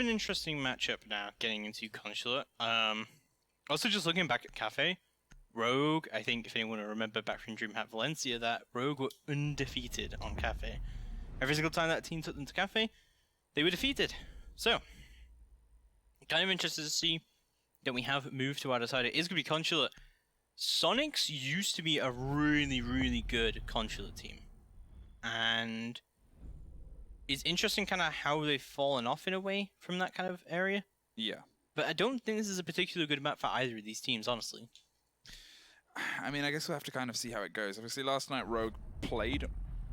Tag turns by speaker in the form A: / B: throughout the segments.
A: An interesting matchup now, getting into Consulate. Also, just looking back at Cafe, Rogue, I think if anyone will remember back from DreamHack Valencia, that Rogue were undefeated on Cafe. Every single time that team took them to Cafe, they were defeated. So, kind of interested to see that we have moved to our side. It is going to be Consulate. Soniqs used to be a really, really good Consulate team. And it's interesting kind of how they've fallen off in a way from that kind of area.
B: Yeah.
A: But I don't think this is a particularly good map for either of these teams, honestly.
B: I mean, I guess we'll have to kind of see how it goes. Obviously, last night Rogue played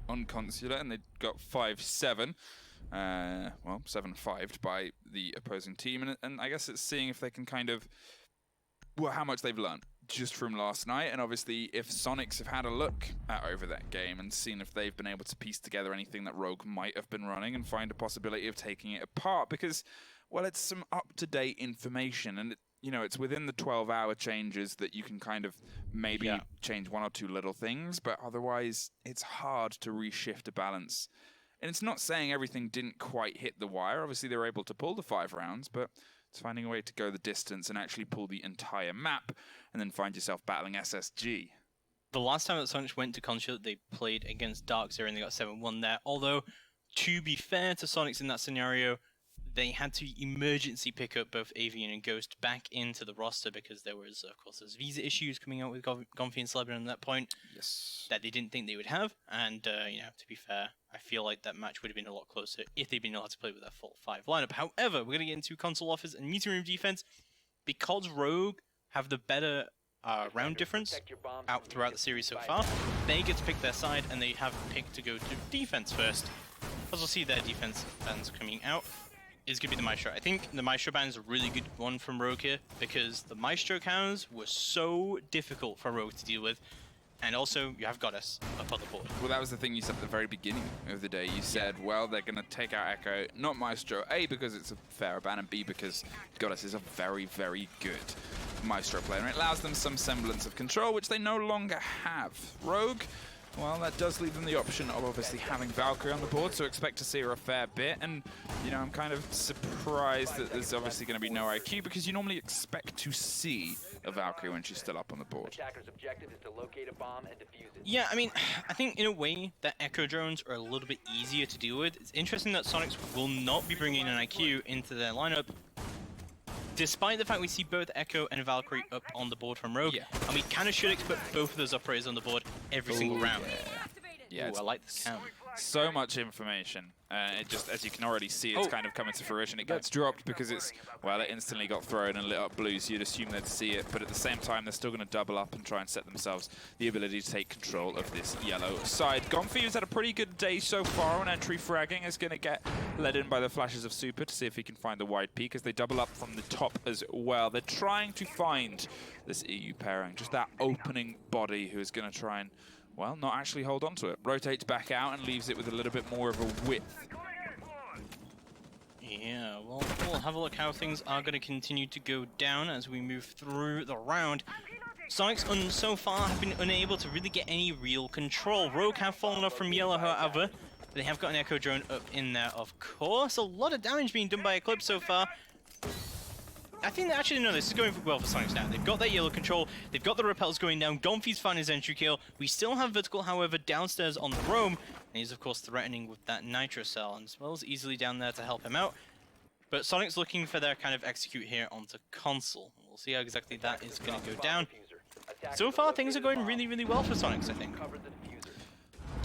B: on Consulate and they got 5-7. Well, 7-5'd by the opposing team. And I guess it's seeing if they can kind of... Well, how much they've learned just from last night, and obviously if Soniqs have had a look at over that game and seen if they've been able to piece together anything that Rogue might have been running and find a possibility of taking it apart, because, well, it's some up-to-date information, and it's within the 12-hour changes that you can kind of maybe change one or two little things, but otherwise it's hard to reshift a balance. And it's not saying everything didn't quite hit the wire. Obviously they were able to pull the 5 rounds, but it's finding a way to go the distance and actually pull the entire map and then find yourself battling SSG.
A: The last time that Soniqs went to Consulate, they played against Darkzero and they got 7-1 there. Although, to be fair to Soniqs in that scenario, they had to emergency pick up both Avian and Ghost back into the roster because there was, of course, those visa issues coming out with Gonfi and Slebin at that point.
B: Yes.
A: That they didn't think they would have. And, to be fair, I feel like that match would have been a lot closer if they'd been allowed to play with their full 5 lineup. However, we're going to get into console offers and meeting room defense. Because Rogue have the better round difference out throughout the series so far, they get to pick their side and they have picked to go to defense first. As we'll see their defense bans coming out is going to be the Maestro. I think the Maestro ban is a really good one from Rogue here because the Maestro counters were so difficult for Rogue to deal with. And also, you have Goddess up on the board.
B: Well, that was the thing you said at the very beginning of the day. You said, well, they're going to take out Echo, not Maestro, A, because it's a fair ban, and B, because Goddess is a very, very good Maestro player. And it allows them some semblance of control, which they no longer have. Rogue, well, that does leave them the option of obviously having Valkyrie on the board, so expect to see her a fair bit. And, I'm kind of surprised that there's obviously going to be no IQ, because you normally expect to see a Valkyrie when she's still up on the board.
C: Attacker's objective is to locate a bomb and defuse it.
A: Yeah, I mean, I think in a way that Echo drones are a little bit easier to deal with. It's interesting that Soniqs will not be bringing an IQ into their lineup, despite the fact we see both Echo and Valkyrie up on the board from Rogue.
B: Yeah.
A: And we kind of should expect both of those operators on the board every single round.
B: Yeah,
A: I like this count.
B: So much information. It just, as you can already see, it's kind of coming to fruition. It gets dropped because it instantly got thrown and lit up blue, so you'd assume they'd see it, but at the same time, they're still going to double up and try and set themselves the ability to take control of this yellow side. Gonfi has had a pretty good day so far on entry fragging, is going to get led in by the flashes of Super to see if he can find the wide peak as they double up from the top as well. They're trying to find this EU pairing, just that opening body who is going to try and, well, not actually hold on to it. Rotates back out and leaves it with a little bit more of a width.
A: Yeah, well, we'll have a look how things are going to continue to go down as we move through the round. Soniqs so far have been unable to really get any real control. Rogue have fallen off from Yellow, however. They have got an Echo drone up in there, of course. A lot of damage being done by Eclipse so far. I think that actually, no, this is going well for Soniqs now. They've got that yellow control, they've got the repels going down, Gonfi's found his entry kill. We still have Vertical, however, downstairs on the roam, and he's, of course, threatening with that Nitro Cell, and as well as easily down there to help him out. But Soniqs looking for their kind of execute here onto console. We'll see how exactly that is going to go down. So far, things are going really, really well for Soniqs, I think.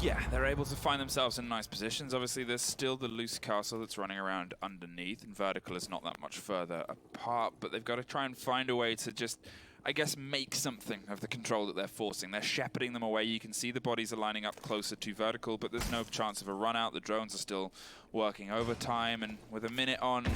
B: Yeah, they're able to find themselves in nice positions. Obviously, there's still the loose castle that's running around underneath, and Vertical is not that much further apart, but they've got to try and find a way to just, I guess, make something of the control that they're forcing. They're shepherding them away. You can see the bodies are lining up closer to Vertical, but there's no chance of a run out. The drones are still working overtime, and with a minute on,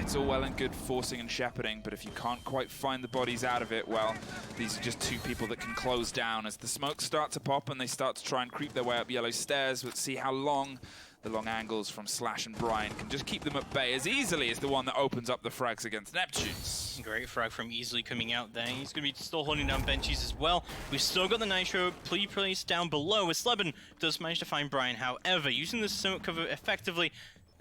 B: it's all well and good forcing and shepherding, but if you can't quite find the bodies out of it, well, these are just two people that can close down as the smokes start to pop and they start to try and creep their way up yellow stairs. Let's see how long the long angles from Slash and Brian can just keep them at bay as easily as the one that opens up the frags against Neptunes.
A: Great frag from Easily coming out there. He's going to be still holding down benches as well. We've still got the Nitro placed down below as Slebin does manage to find Brian. However, using the smoke cover effectively,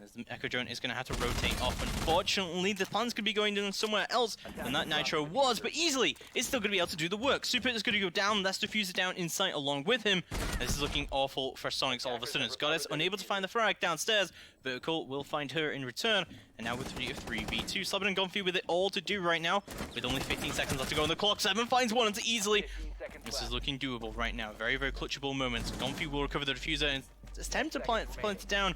A: As the Echo Drone is going to have to rotate off. Unfortunately, the plans could be going in somewhere else than that Nitro was, but easily, it's still going to be able to do the work. Super is going to go down, that's Diffuser down in sight along with him. This is looking awful for Soniqs all of a sudden. Goddess unable to find the frag downstairs. Vertical will find her in return. And now with 3v2, Slabin and Gonfi with it all to do right now. With only 15 seconds left to go on the clock, 7 finds one into easily. This is looking doable right now. Very, very clutchable moments. Gonfi will recover the Diffuser and it's time to plant it down.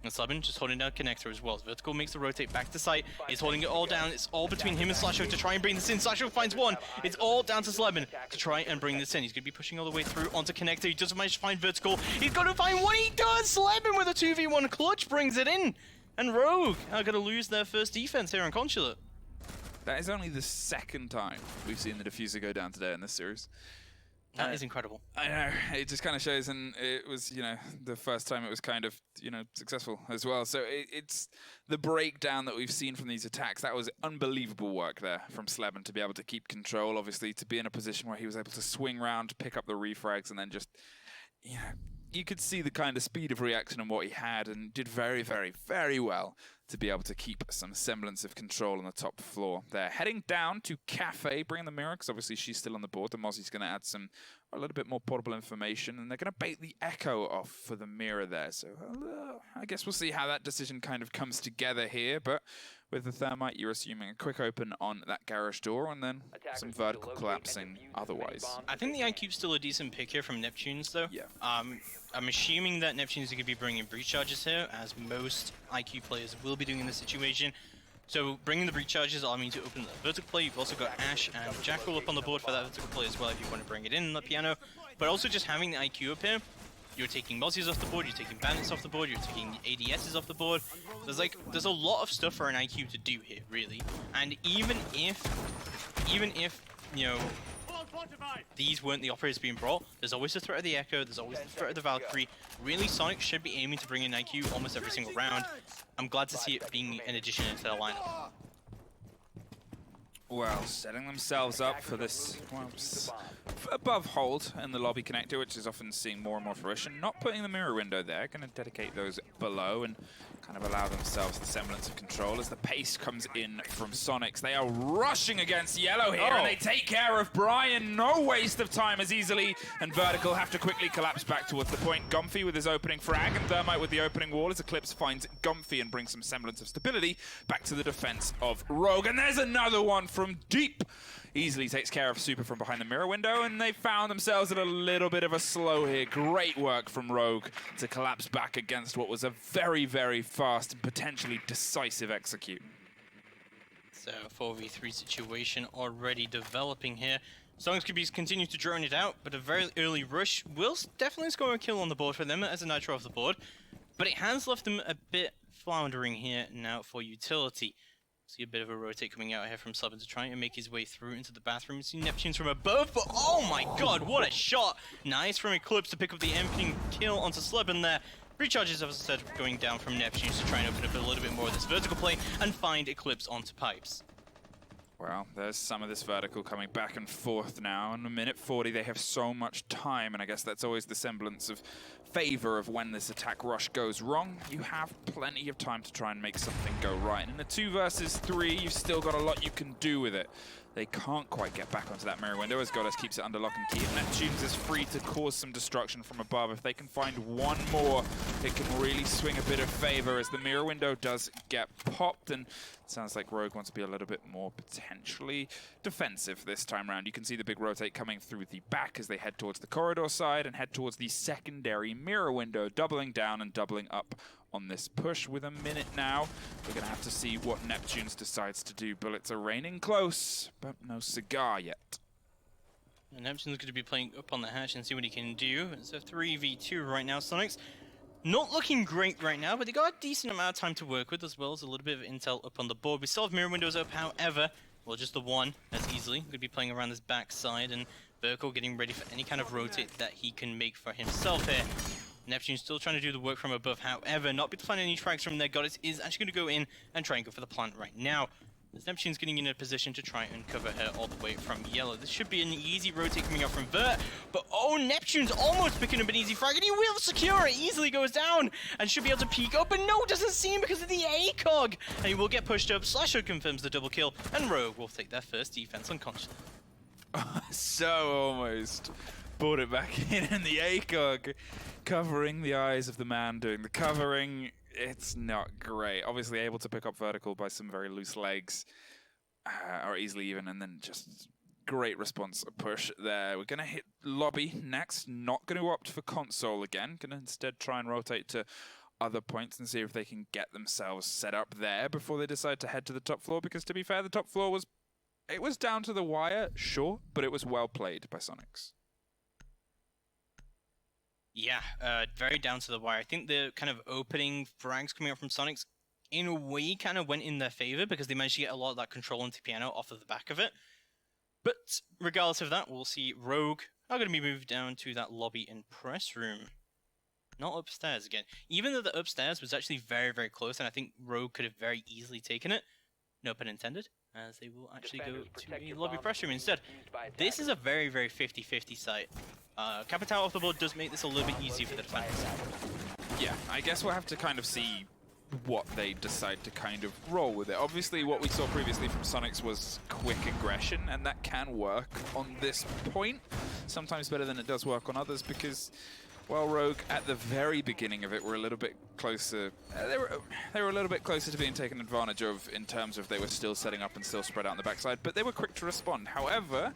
A: And Slabin just holding down connector as well. As Vertical makes the rotate back to site. He's holding it all down. It's all between him and Slasho to try and bring this in. Slasho finds one. It's all down to Slabin to try and bring this in. He's going to be pushing all the way through onto connector. He doesn't manage to find Vertical. He's got to find one. He does! Slabin with a 2v1 clutch brings it in. And Rogue are going to lose their first defense here on Consulate.
B: That is only the second time we've seen the Diffuser go down today in this series.
A: That is incredible.
B: I know, it just kind of shows, and it was, you know, the first time it was kind of, you know, successful as well. So it's the breakdown that we've seen from these attacks. That was unbelievable work there from Slabin to be able to keep control, obviously, to be in a position where he was able to swing around, pick up the refrags, and then just, you know, you could see the kind of speed of reaction and what he had, and did very, very, very well to be able to keep some semblance of control on the top floor. They're heading down to Cafe, bringing the mirror, because obviously she's still on the board. The Mozzie's going to add a little bit more portable information, and they're going to bait the Echo off for the mirror there. So I guess we'll see how that decision kind of comes together here, but with the Thermite, you're assuming a quick open on that garage door, and then some vertical collapsing otherwise.
A: I think the IQ's still a decent pick here from Neptune's, though.
B: Yeah.
A: I'm assuming that Neptune's going to be bringing breach charges here, as most IQ players will be doing in this situation. So bringing the breach charges allow me to open the vertical play. You've also got Ash and Jackal up on the board for that vertical play as well if you want to bring it in the piano. But also just having the IQ up here, you're taking Mozzies off the board, you're taking Bandits off the board, you're taking ADSs off the board. There's a lot of stuff for an IQ to do here, really. And even if, you know, these weren't the operators being brought, there's always the threat of the Echo, there's always the threat of the Valkyrie. Really, Sonic should be aiming to bring in IQ almost every single round. I'm glad to see it being an addition into their lineup.
B: Well, setting themselves up for this above hold in the lobby connector, which is often seeing more and more fruition. Not putting the mirror window there, going to dedicate those below and kind of allow themselves the semblance of control as the pace comes in from Soniqs. They are rushing against Yellow here, and they take care of Brian. No waste of time as easily, and Vertical have to quickly collapse back towards the point. Gumphy with his opening frag, and Thermite with the opening wall as Eclipse finds Gumphy and brings some semblance of stability back to the defense of Rogue. And there's another one from deep. Easily takes care of Super from behind the mirror window, and they found themselves at a little bit of a slow here. Great work from Rogue to collapse back against what was a very, very fast and potentially decisive execute.
A: So 4v3 situation already developing here. Soniqs could be continue to drone it out, but a very early rush will definitely score a kill on the board for them as a Nitro off the board. But it has left them a bit floundering here now for utility. See a bit of a rotate coming out here from Slabin to try and make his way through into the bathroom. See Neptune's from above, but oh my god, what a shot! Nice from Eclipse to pick up the emptying kill onto Slabin there. Recharges, as I said, going down from Neptune to try and open up a little bit more of this vertical play and find Eclipse onto pipes.
B: Well, there's some of this vertical coming back and forth now. In a minute 40, they have so much time, and I guess that's always the semblance of favor of when this attack rush goes wrong. You have plenty of time to try and make something go right. In the 2 versus 3, you've still got a lot you can do with it. They can't quite get back onto that mirror window as Goddess keeps it under lock and key. And Neptune's is free to cause some destruction from above. If they can find one more, it can really swing a bit of favor as the mirror window does get popped. And it sounds like Rogue wants to be a little bit more potentially defensive this time around. You can see the big rotate coming through the back as they head towards the corridor side and head towards the secondary mirror window, doubling down and doubling up on this push. With a minute now, we're going to have to see what Neptune's decides to do. Bullets are raining close, but no cigar yet.
A: And Neptune's going to be playing up on the hatch and see what he can do. It's a 3v2 right now. Soniqs not looking great right now, but they got a decent amount of time to work with, as well as a little bit of intel up on the board. We still have mirror windows up, however, well, just the one as easily. Going to be playing around this backside, and Burko getting ready for any kind of rotate that he can make for himself here. Neptune's still trying to do the work from above, however, not be able to find any frags from there. Goddess is actually going to go in and try and go for the plant right now. As Neptune's getting in a position to try and cover her all the way from yellow. This should be an easy rotate coming up from Vert, but oh, Neptune's almost picking up an easy frag, and he will secure it. Easily goes down, and should be able to peek up, but no, doesn't seem because of the ACOG. And he will get pushed up. Slasher confirms the double kill, and Rogue will take their first defense unconsciously.
B: So almost brought it back in, and the ACOG covering the eyes of the man doing the covering. It's not great. Obviously able to pick up vertical by some very loose legs, or easily even, and then just great response push there. We're going to hit lobby next. Not going to opt for console again. Going to instead try and rotate to other points and see if they can get themselves set up there before they decide to head to the top floor, because to be fair, the top floor was down to the wire, sure, but it was well played by Soniqs.
A: Yeah, very down to the wire. I think the kind of opening frags coming up from Soniqs, in a way, kind of went in their favor because they managed to get a lot of that control into piano off of the back of it. But regardless of that, we'll see Rogue are going to be moved down to that lobby and press room. Not upstairs again. Even though the upstairs was actually very, very close, and I think Rogue could have very easily taken it. No pun intended, as they will actually go to a lobby press room instead. This is a very, very 50-50 site. Capital off the board does make this a little bit easier for the defenders.
B: Yeah, I guess we'll have to kind of see what they decide to kind of roll with it. Obviously, what we saw previously from Soniqs was quick aggression, and that can work on this point. Sometimes better than it does work on others, because, well, Rogue at the very beginning of it were a little bit closer. They were a little bit closer to being taken advantage of in terms of they were still setting up and still spread out on the backside, but they were quick to respond. However,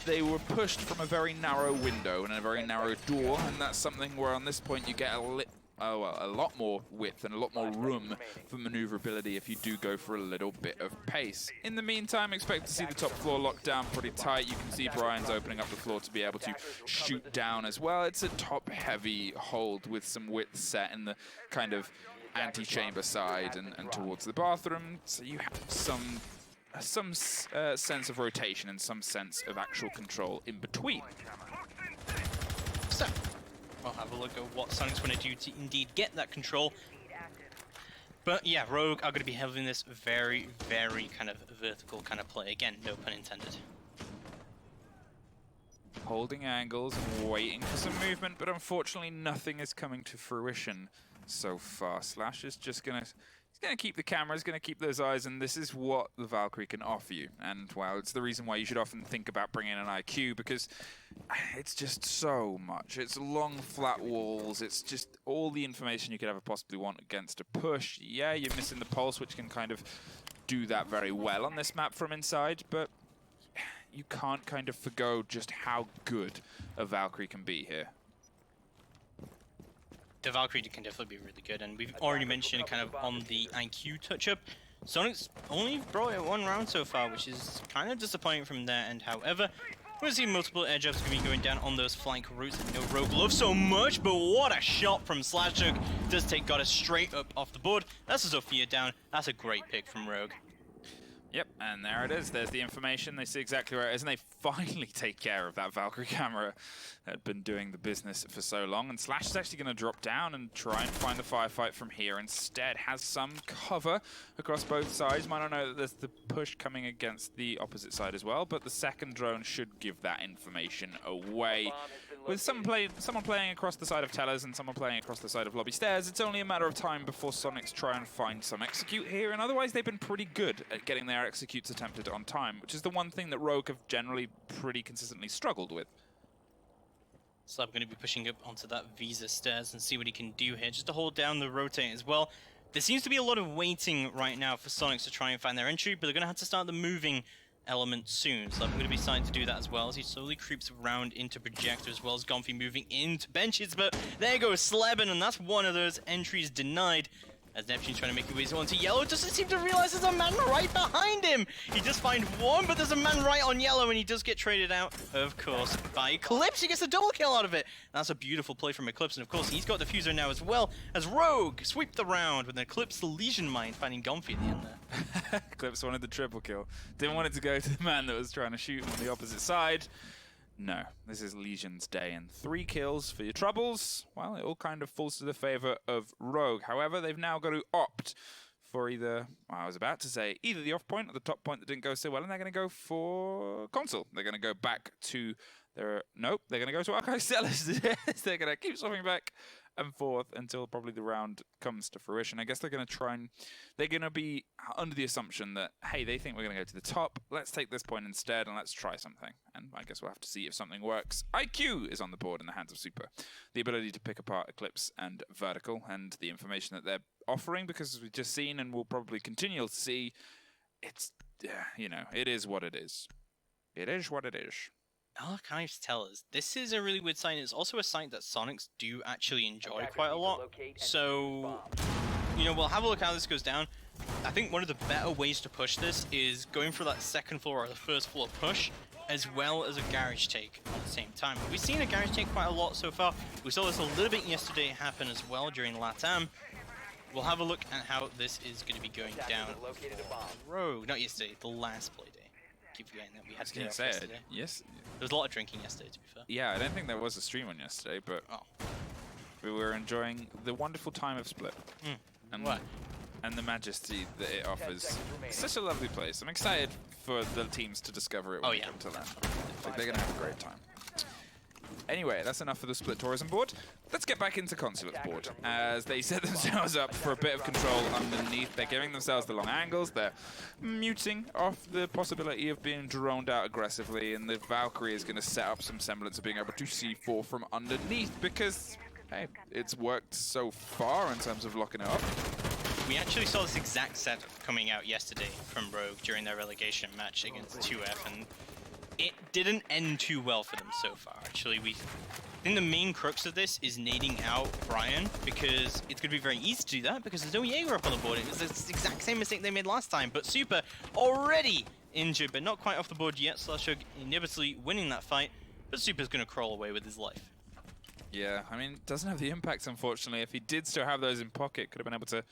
B: they were pushed from a very narrow window and a very narrow door, and that's something where on this point you get a lot more width and a lot more room for maneuverability if you do go for a little bit of pace. In the meantime, expect to see the top floor locked down pretty tight. You can see Brian's opening up the floor to be able to shoot down as well. It's a top-heavy hold with some width set in the kind of anti-chamber side and towards the bathroom, so you have some sense of rotation and some sense of actual control in between.
A: So, we'll have a look at what Soniqs want to do to indeed get that control. But yeah, Rogue are going to be having this very, very kind of vertical kind of play. Again, no pun intended.
B: Holding angles and waiting for some movement, but unfortunately nothing is coming to fruition so far. Slash is just going to... He's going to keep the camera, he's going to keep those eyes, and this is what the Valkyrie can offer you. And, well, it's the reason why you should often think about bringing an IQ, because it's just so much. It's long, flat walls, it's just all the information you could ever possibly want against a push. Yeah, you're missing the pulse, which can kind of do that very well on this map from inside, but you can't kind of forgo just how good a Valkyrie can be here.
A: The Valkyrie can definitely be really good, and we've already mentioned kind of on the IQ touch-up, Soniqs only brought it one round so far, which is kind of disappointing from their end. However, we're seeing multiple air jabs going to be going down on those flank routes that no Rogue loves so much, but what a shot from Slashug. Does take Goddess straight up off the board. That's a Sophia down. That's a great pick from Rogue.
B: Yep, and there it is. There's the information. They see exactly where it is, and they finally take care of that Valkyrie camera that had been doing the business for so long. And Slash is actually going to drop down and try and find a firefight from here instead. Has some cover across both sides. Might not know that there's the push coming against the opposite side as well, but the second drone should give that information away. With someone playing across the side of Tellers and someone playing across the side of Lobby Stairs, it's only a matter of time before Soniqs try and find some execute here, and otherwise they've been pretty good at getting their executes attempted on time, which is the one thing that Rogue have generally pretty consistently struggled with.
A: So I'm going to be pushing up onto that Visa stairs and see what he can do here, just to hold down the rotate as well. There seems to be a lot of waiting right now for Soniqs to try and find their entry, but they're going to have to start the moving element soon, so I'm going to be starting to do that as well as he slowly creeps around into Projector, as well as Gonfi moving into benches. But there goes Sleben, and that's one of those entries denied. As Neptune's trying to make his way onto yellow, doesn't seem to realize there's a man right behind him. He does find one, but there's a man right on yellow, and he does get traded out, of course, by Eclipse. He gets a double kill out of it. That's a beautiful play from Eclipse, and of course, he's got the Diffuser now as well, as Rogue sweep the round with an Eclipse Legion Mine, finding Gonfi at the end there.
B: Eclipse wanted the triple kill. Didn't want it to go to the man that was trying to shoot him on the opposite side. No, this is Legion's day, and 3 kills for your troubles. Well, it all kind of falls to the favor of Rogue. However, they've now got to opt for either, well, I was about to say, either the off point or the top point that didn't go so well, and they're going to go for console. They're going to go back to their, nope, they're going to go to Archive Sellers. They're going to keep swapping back and forth until probably the round comes to fruition. I guess they're going to try and, they're going to be under the assumption that, hey, they think we're going to go to the top, let's take this point instead and let's try something. And I guess we'll have to see if something works. IQ is on the board in the hands of Super. The ability to pick apart Eclipse and Vertical, and the information that they're offering, because as we've just seen and we'll probably continue to see, it's, you know, it is what it is. It is what it is.
A: Archives tell us this is a really weird sign. It's also a sign that Soniqs do actually enjoy quite a lot. So, you know, we'll have a look how this goes down. I think one of the better ways to push this is going for that second floor or the first floor push, as well as a garage take at the same time. We've seen a garage take quite a lot so far. We saw this a little bit yesterday happen as well during LATAM. We'll have a look at how this is going to be going down. Rogue, not yesterday, the last play day. Keep forgetting that we had to do yesterday.
B: Yes.
A: There was a lot of drinking yesterday, to be fair.
B: Yeah, I don't think there was a stream on yesterday, but we were enjoying the wonderful time of Split. And the majesty that it offers. It's such a lovely place. I'm excited for the teams to discover it when we come to land. I think they're going to have a great time. Anyway, that's enough for the Split Tourism board. Let's get back into Consulate's board, as they set themselves up for a bit of control underneath. They're giving themselves the long angles. They're muting off the possibility of being droned out aggressively, and the Valkyrie is going to set up some semblance of being able to C4 from underneath, because, hey, it's worked so far in terms of locking it up.
A: We actually saw this exact setup coming out yesterday from Rogue during their relegation match against 2F, and it didn't end too well for them so far. Actually, I think the main crux of this is nading out Brian, because it's going to be very easy to do that because there's no Jaeger up on the board. It was the exact same mistake they made last time, but Super already injured, but not quite off the board yet. Slashug inevitably winning that fight, but Super's going to crawl away with his life.
B: Yeah, I mean, doesn't have the impact, unfortunately. If he did still have those in pocket, could have been able to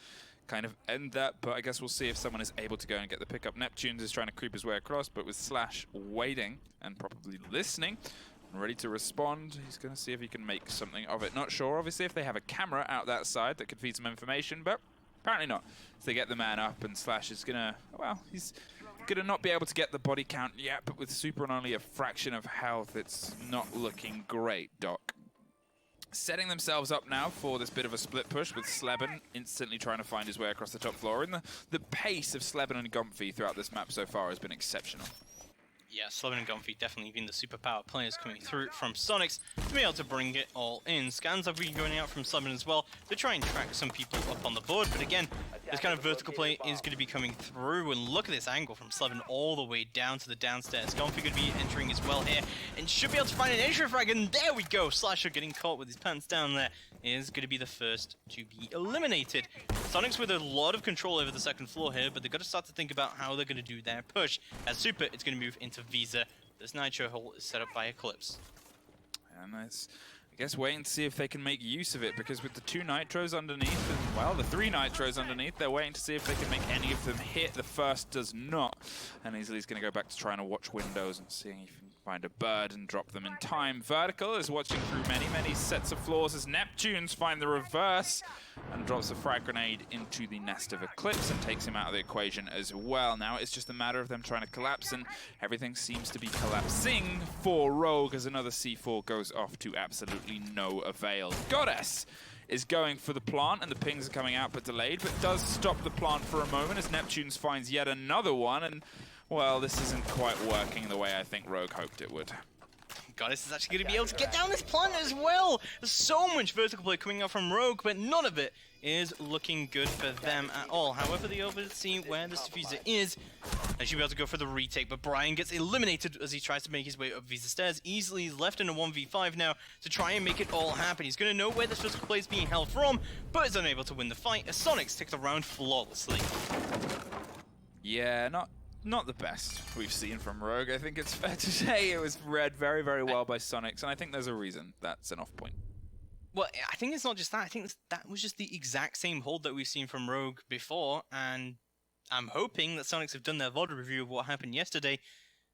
B: kind of end that, but I guess we'll see if someone is able to go and get the pickup. Neptunes is trying to creep his way across, but with Slash waiting and probably listening and ready to respond, he's going to see if he can make something of it. Not sure, obviously, if they have a camera out that side that could feed some information, but apparently not. So they get the man up, and Slash is going to, well, he's going to not be able to get the body count yet, but with Super on only a fraction of health, it's not looking great, Doc. Setting themselves up now for this bit of a split push, with Sleben instantly trying to find his way across the top floor. And the pace of Sleben and Gomfy throughout this map so far has been exceptional.
A: Yeah, Sleben and Gomfy definitely been the superpower players coming through from Soniqs to be able to bring it all in. Scans have been going out from Sleben as well to try and track some people up on the board, but again, this kind of vertical play is going to be coming through, and look at this angle from Sleben all the way down to the downstairs. Gomfy going to be entering as well here, and should be able to find an entry frag, and there we go! Slasher getting caught with his pants down there is going to be the first to be eliminated. Soniqs with a lot of control over the second floor here, but they've got to start to think about how they're going to do their push. As Super, it's going to move into Visa. This Nitro hole is set up by Eclipse.
B: And that's, I guess, waiting to see if they can make use of it, because with the 2 Nitros underneath, and, well, the 3 Nitros underneath, they're waiting to see if they can make any of them hit. The first does not, and Easy's going to go back to trying to watch windows and seeing if he can find a bird and drop them in time. Vertical is watching through many, many sets of floors as Neptunes find the reverse and drops a frag grenade into the nest of Eclipse and takes him out of the equation as well. Now it's just a matter of them trying to collapse, and everything seems to be collapsing for Rogue as another C4 goes off to absolutely no avail. Goddess is going for the plant, and the pings are coming out but delayed, but does stop the plant for a moment as Neptunes finds yet another one, and well, this isn't quite working the way I think Rogue hoped it would.
A: Goddess is actually going to be able to get down this plant as well. There's so much vertical play coming out from Rogue, but none of it is looking good for them at all. However, they over to see where this diffuser is. They should be able to go for the retake, but Brian gets eliminated as he tries to make his way up Visa stairs. Easily is left in a 1v5 now to try and make it all happen. He's going to know where this vertical play is being held from, but is unable to win the fight as Soniqs take the round flawlessly.
B: Yeah, not the best we've seen from Rogue. I think it's fair to say it was read very, very well by Soniqs, and I think there's a reason that's an off point.
A: Well, I think it's not just that. I think that was just the exact same hold that we've seen from Rogue before, and I'm hoping that Soniqs have done their VOD review of what happened yesterday,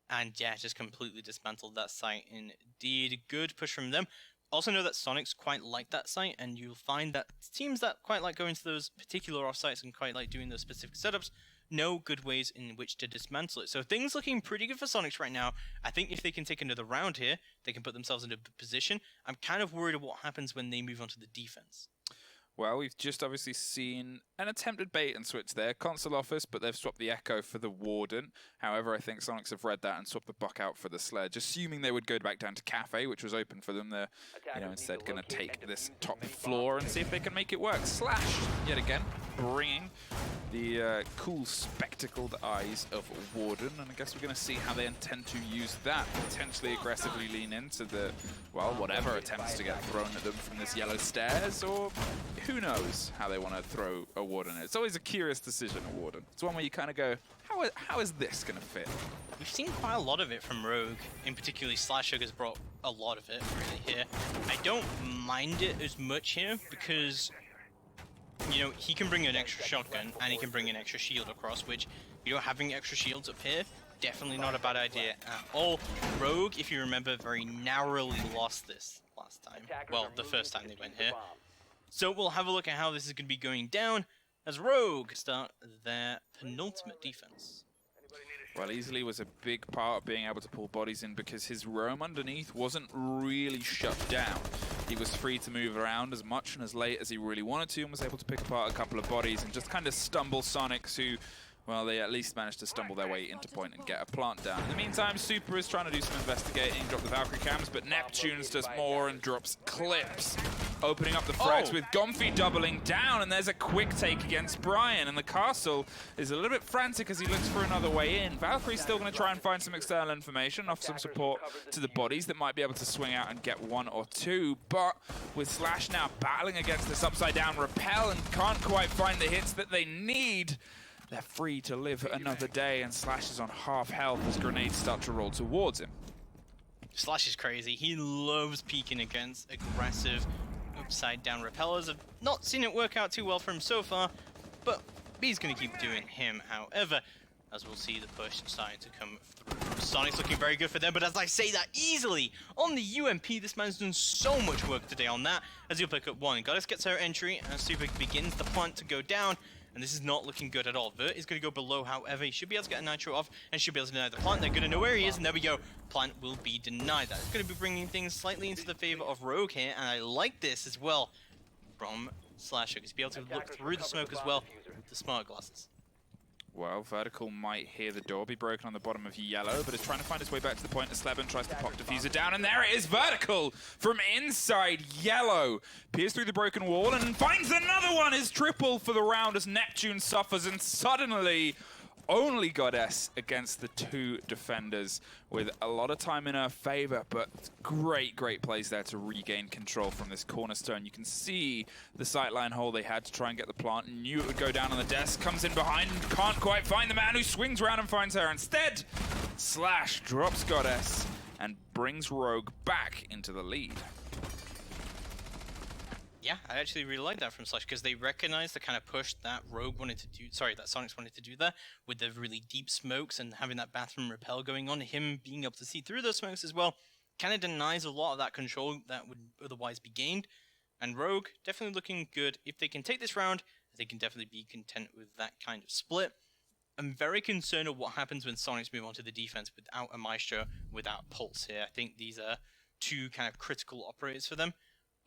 A: and yeah, just completely dismantled that site. Indeed, good push from them. Also know that Soniqs quite like that site, and you'll find that teams that quite like going to those particular off-sites and quite like doing those specific setups know good ways in which to dismantle it. So things looking pretty good for Soniqs right now. I think if they can take another round here, they can put themselves in a position. I'm kind of worried of what happens when they move on to the defense.
B: Well, we've just obviously seen an attempted bait and switch there. Console office, but they've swapped the Echo for the Warden. However, I think Soniqs have read that and swapped the Buck out for the Sledge, assuming they would go back down to Cafe, which was open for them. They're, instead going to take this top floor and see if they can make it work. Slash, yet again, bringing the cool, spectacled eyes of Warden. And I guess we're going to see how they intend to use that. Potentially aggressively lean into the, well, whatever attempts to get thrown at them from this yellow stairs, or who knows how they want to throw a Warden. It's always a curious decision, a Warden. It's one where you kind of go, how is this going to fit?
A: We've seen quite a lot of it from Rogue, in particularly Slasher has brought a lot of it really here. I don't mind it as much here because, you know, he can bring an extra shotgun and he can bring an extra shield across, which, you know, having extra shields up here, definitely not a bad idea at all. Rogue, if you remember, very narrowly lost this last time. Well, the first time they went here. So we'll have a look at how this is going to be going down as Rogue start their penultimate defense.
B: Well, easily was a big part of being able to pull bodies in because his roam underneath wasn't really shut down. He was free to move around as much and as late as he really wanted to and was able to pick apart a couple of bodies and just kind of stumble Soniqs, who, well, they at least managed to stumble their way into point and get a plant down. In the meantime, Super is trying to do some investigating, drop the Valkyrie cams, but Neptunes does more and drops clips. Opening up the frags with Gomfi doubling down, and there's a quick take against Brian, and the castle is a little bit frantic as he looks for another way in. Valkyrie's still going to try and find some external information, offer some support to the bodies that might be able to swing out and get one or two, but with Slash now battling against this upside down rappel and can't quite find the hits that they need, they're free to live another day, and Slash is on half health as grenades start to roll towards him.
A: Slash is crazy. He loves peeking against aggressive upside down repellers. I've not seen it work out too well for him so far, but he's going to keep doing him. However, as we'll see the push starting to come through. Soniqs looking very good for them, but as I say that easily, on the UMP, this man's done so much work today on that, as he'll pick up one. Goddess gets her entry, and Super begins the plant to go down, and this is not looking good at all. Vert is going to go below, however, he should be able to get a nitro off, and should be able to deny the plant. They're going to know where he is, and there we go. Plant will be denied. That is going to be bringing things slightly into the favor of Rogue here, and I like this as well from Slasher, because he'll be able to look through the smoke as well with the smart glasses.
B: Well, Vertical might hear the door be broken on the bottom of Yellow, but is trying to find his way back to the point as Sleben tries to pop Diffuser down, and there it is, Vertical from inside Yellow. Peers through the broken wall and finds another one, his triple for the round as Neptune suffers, and suddenly only Goddess against the two defenders with a lot of time in her favor, but great plays there to regain control from this cornerstone. You can see the sightline hole they had to try and get the plant, and knew it would go down on the desk, comes in behind and can't quite find the man who swings around and finds her. Instead, Slash drops Goddess and brings Rogue back into the lead.
A: Yeah, I actually really like that from Slash, because they recognize the kind of push that Rogue wanted to do, sorry, that Soniqs wanted to do there, with the really deep smokes and having that bathroom rappel going on, him being able to see through those smokes as well, kind of denies a lot of that control that would otherwise be gained. And Rogue, definitely looking good. If they can take this round, they can definitely be content with that kind of split. I'm very concerned of what happens when Soniqs move on to the defense without a Maestro, without Pulse here. I think these are two kind of critical operators for them.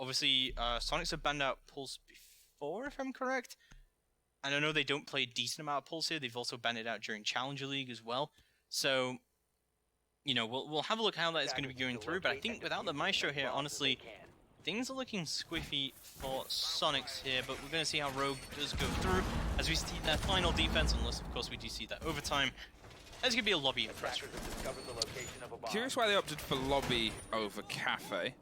A: Obviously, Soniqs have banned out Pulse before, if I'm correct. And I know they don't play a decent amount of Pulse here. They've also banned it out during Challenger League as well. So, you know, we'll have a look how that is going to be going through. But I think without the Maestro here, honestly, things are looking squiffy for Soniqs here. But we're going to see how Rogue does go through as we see their final defense. Unless, of course, we do see that overtime. There's going to be a lobby approach.
B: Curious why they opted for lobby over Cafe.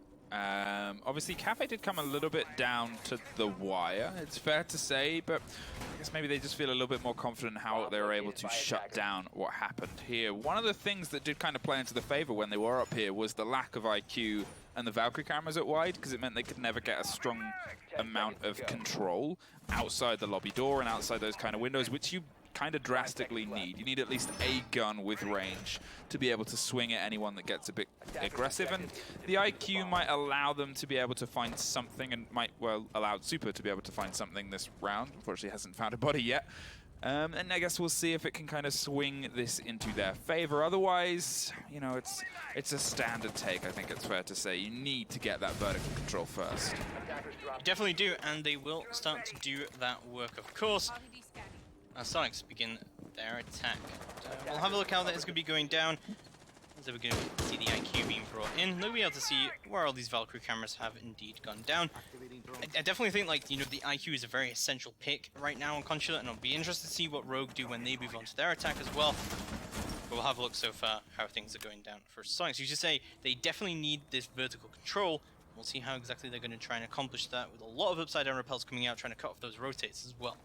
B: Obviously, Cafe did come a little bit down to the wire, it's fair to say, but I guess maybe they just feel a little bit more confident in how they were able to shut down what happened here. One of the things that did kind of play into the favor when they were up here was the lack of IQ and the Valkyrie cameras at wide, because it meant they could never get a strong amount of control outside the lobby door and outside those kind of windows, which you kind of drastically need. You need at least a gun with range to be able to swing at anyone that gets a bit aggressive, and the IQ might allow them to be able to find something, and might, well, allow Super to be able to find something this round. Unfortunately, hasn't found a body yet. And I guess we'll see if it can kind of swing this into their favor. Otherwise, you know, it's a standard take, I think it's fair to say. You need to get that vertical control first.
A: Definitely do, and they will start to do that work, of course. Soniqs begin their attack. We'll have a look how that is going to be going down. So we're going to see the IQ being brought in. We'll be able to see where all these Valkyrie cameras have indeed gone down. I definitely think, like, you know, the IQ is a very essential pick right now on Consulate, and I'll be interested to see what Rogue do when they move on to their attack as well. But we'll have a look so far how things are going down for Soniqs. You should say they definitely need this vertical control. We'll see how exactly they're going to try and accomplish that with a lot of upside down repels coming out, trying to cut off those rotates as well.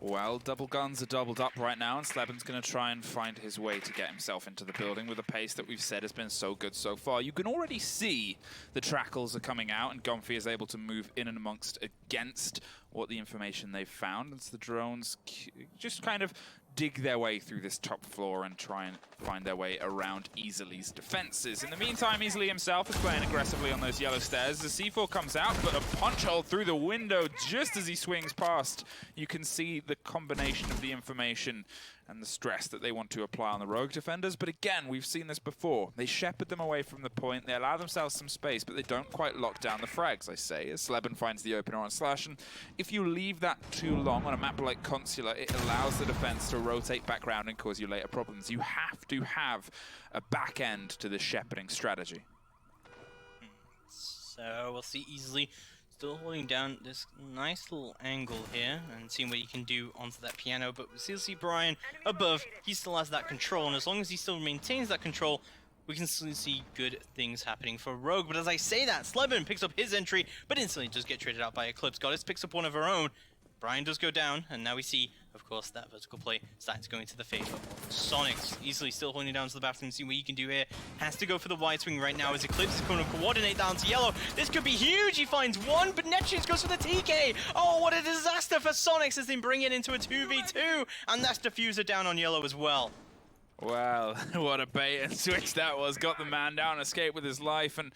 B: Well, double guns are doubled up right now, and Sleben's going to try and find his way to get himself into the building with a pace that we've said has been so good so far. You can already see the trackles are coming out, and Gomfi is able to move in and amongst against what the information they've found. It's the drones just kind of dig their way through this top floor and try and find their way around Easely's defenses. In the meantime, Easily himself is playing aggressively on those yellow stairs. The C4 comes out, but a punch hole through the window just as he swings past. You can see the combination of the information and the stress that they want to apply on the Rogue defenders. But again, we've seen this before. They shepherd them away from the point. They allow themselves some space, but they don't quite lock down the frags, I say, as Sleben finds the opener on Slash. And if you leave that too long on a map like Consular, it allows the defense to rotate back around and cause you later problems. You have to have a back end to this shepherding strategy.
A: So we'll see Easily still holding down this nice little angle here and seeing what he can do onto that piano, but we still see Brian above. He still has that control, and as long as he still maintains that control, we can still see good things happening for Rogue. But as I say that, Sleben picks up his entry, but instantly does get traded out by Eclipse. Goddess picks up one of her own. Brian does go down, and now we see, of course, that vertical play starting to go into the favor of Soniqs. Easily still holding down to the bathroom, see what he can do here. Has to go for the wide swing right now as Eclipse is going to coordinate down to yellow. This could be huge. He finds one, but Neptunes goes for the TK. Oh, what a disaster for Soniqs as they bring it into a 2v2, and that's Diffuser down on yellow as well.
B: Well, what a bait and switch that was. Got the man down, escaped with his life, and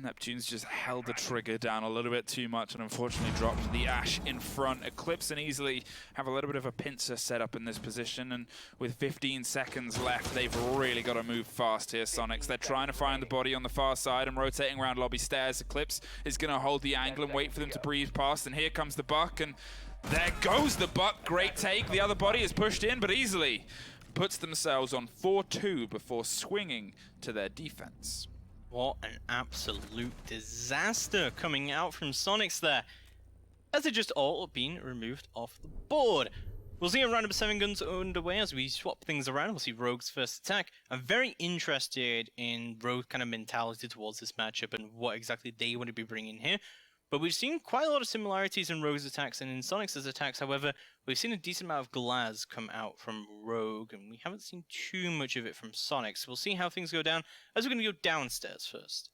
B: Neptune's just held the trigger down a little bit too much and unfortunately dropped the Ash in front. Eclipse and Easily have a little bit of a pincer set up in this position, and with 15 seconds left, they've really got to move fast here, Soniqs. They're trying to find the body on the far side and rotating around lobby stairs. Eclipse is going to hold the angle and wait for them to breathe past, and here comes the buck, and there goes the buck. Great take. The other body is pushed in, but Easily puts themselves on 4-2 before swinging to their defense.
A: What an absolute disaster coming out from Soniqs there, as they just all been removed off the board. We'll see a round of 7 guns underway as we swap things around. We'll see Rogue's first attack. I'm very interested in Rogue's kind of mentality towards this matchup and what exactly they want to be bringing here. But we've seen quite a lot of similarities in Rogue's attacks and in Soniqs' attacks. However, we've seen a decent amount of glass come out from Rogue, and we haven't seen too much of it from Soniqs. We'll see how things go down, as we're going to go downstairs first.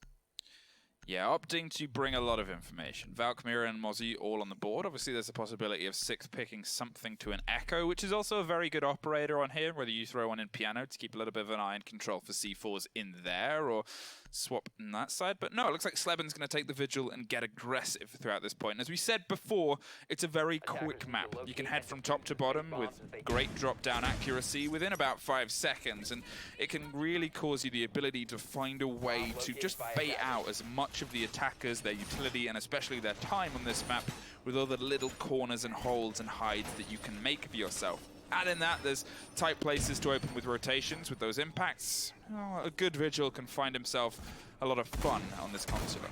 B: Yeah, opting to bring a lot of information. Valkmira and Mozzie all on the board. Obviously, there's a possibility of Sixth picking something to an Echo, which is also a very good operator on here, whether you throw one in Piano to keep a little bit of an eye and control for C4s in there, or swap on that side. But no, it looks like Sleben's going to take the Vigil and get aggressive throughout this point. And as we said before, it's a very quick map. You can head from top to bottom with great drop-down accuracy within about 5 seconds, and it can really cause you the ability to find a way to just bait out as much of the attackers, their utility, and especially their time on this map with all the little corners and holes and hides that you can make for yourself. Add in that, there's tight places to open with rotations with those impacts. Oh, a good Vigil can find himself a lot of fun on this Consular.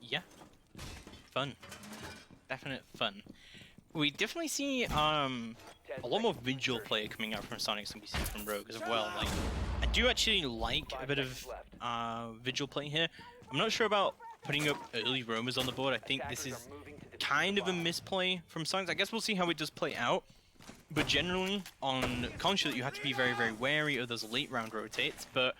A: Yeah, fun. Definite fun. We definitely see a lot more Vigil play coming out from Soniqs than we see from Rogue as well. Like, I do actually like a bit of Vigil play here. I'm not sure about putting up early roamers on the board. I think this is kind of a misplay from Soniqs. I guess we'll see how it does play out. But generally, on Consulate, you have to be very, very wary of those late round rotates. But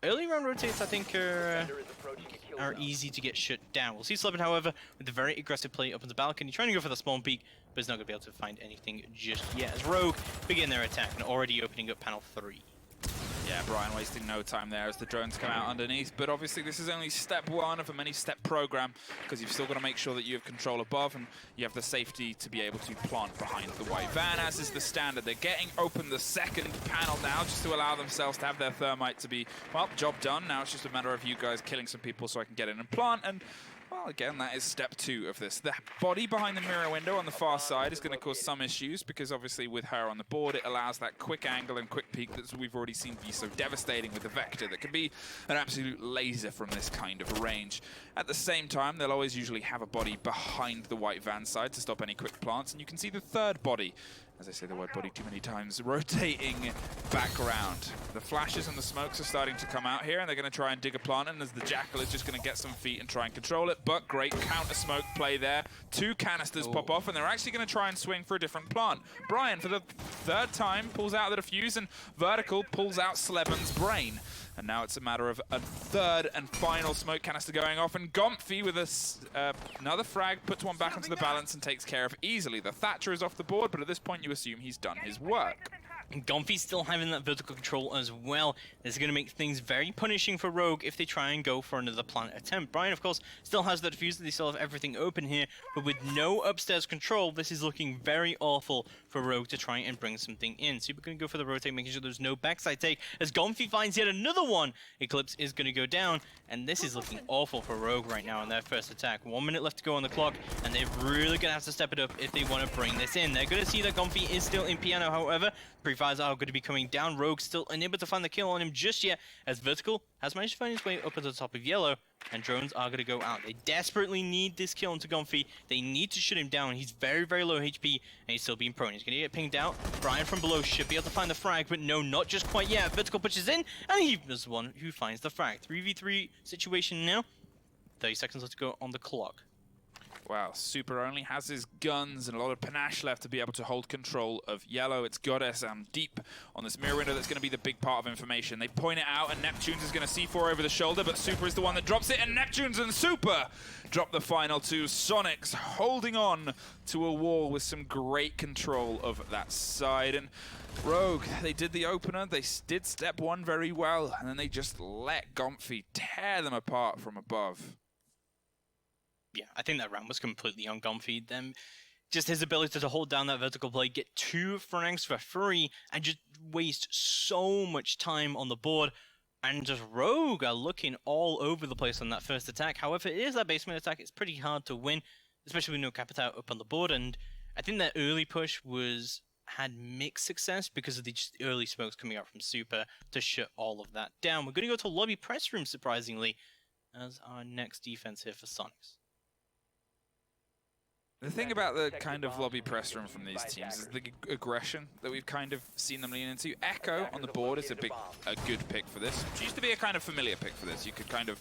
A: early round rotates, I think,
C: Defender is approaching a kill
A: are
C: zone.
A: easy to get shut down. We'll see Slevin, however, with the very aggressive play up on the balcony, trying to go for the spawn peak, but he's not going to be able to find anything just yet. As Rogue begin their attack and already opening up panel 3.
B: Yeah, Brian wasting no time there as the drones come out underneath, but obviously this is only step one of a many-step program, because you've still got to make sure that you have control above and you have the safety to be able to plant behind the white van, as is the standard. They're getting open the second panel now, just to allow themselves to have their thermite to be, well, job done. Now it's just a matter of you guys killing some people so I can get in and plant, and well, again, that is step 2 of this. The body behind the mirror window on the far side is going to cause some issues, because obviously with her on the board, it allows that quick angle and quick peek that we've already seen be so devastating with the Vector that can be an absolute laser from this kind of range. At the same time, they'll always usually have a body behind the white van side to stop any quick plants, and you can see the third body, as I say the word body too many times, rotating back around. The flashes and the smokes are starting to come out here, and they're going to try and dig a plant in, as the Jackal is just going to get some feet and try and control it. But great counter smoke play there. 2 canisters pop off, and they're actually going to try and swing for a different plant. Brian, for the third time, pulls out the defuse, and Vertical pulls out Slevin's brain. And now it's a matter of a third and final smoke canister going off, and Gomfy with another frag puts one back onto the balance and takes care of easily. The Thatcher is off the board, but at this point you assume he's done his work.
A: And Gomfy's still having that vertical control as well. This is going to make things very punishing for Rogue if they try and go for another plant attempt. Brian, of course, still has the diffuser. They still have everything open here, but with no upstairs control, this is looking very awful for Rogue to try and bring something in. So we're going to go for the rotate, making sure there's no backside take, as Gomfy finds yet another one. Eclipse is going to go down, and this is looking awful for Rogue right now in their first attack. 1 minute left to go on the clock, and they're really going to have to step it up if they want to bring this in. They're going to see that Gomfy is still in piano, however. Pre-fires are going to be coming down. Rogue still unable to find the kill on him just yet, as Vertical has managed to find his way up at the top of yellow, and drones are going to go out. They desperately need this kill onto Gomfy. They need to shut him down. He's very, very low HP, and he's still being prone. He's going to get pinged out. Brian from below should be able to find the frag, but no, not just quite yet. Vertical pushes in, and he was the one who finds the frag. 3v3 situation now. 30 seconds left to go on the clock.
B: Wow, Super only has his guns and a lot of panache left to be able to hold control of yellow. It's Goddess deep on this mirror window that's going to be the big part of information. They point it out, and Neptune's is going to C4 over the shoulder, but Super is the one that drops it, and Neptune's and Super drop the final 2. Soniqs holding on to a wall with some great control of that side. And Rogue, they did the opener, they did step 1 very well, and then they just let Gomfy tear them apart from above.
A: Yeah, I think that round was completely on Gomfy. Just his ability to hold down that vertical play, get 2 frags for free, and just waste so much time on the board. And just Rogue are looking all over the place on that first attack. However, it is that basement attack. It's pretty hard to win, especially with no Capita up on the board. And I think that early push had mixed success because of the just early smokes coming out from Super to shut all of that down. We're going to go to lobby press room, surprisingly, as our next defense here for Soniqs.
B: The thing about the kind of lobby press room from these teams is the aggression that we've kind of seen them lean into. Echo on the board is a good pick for this. She used to be a kind of familiar pick for this. You could kind of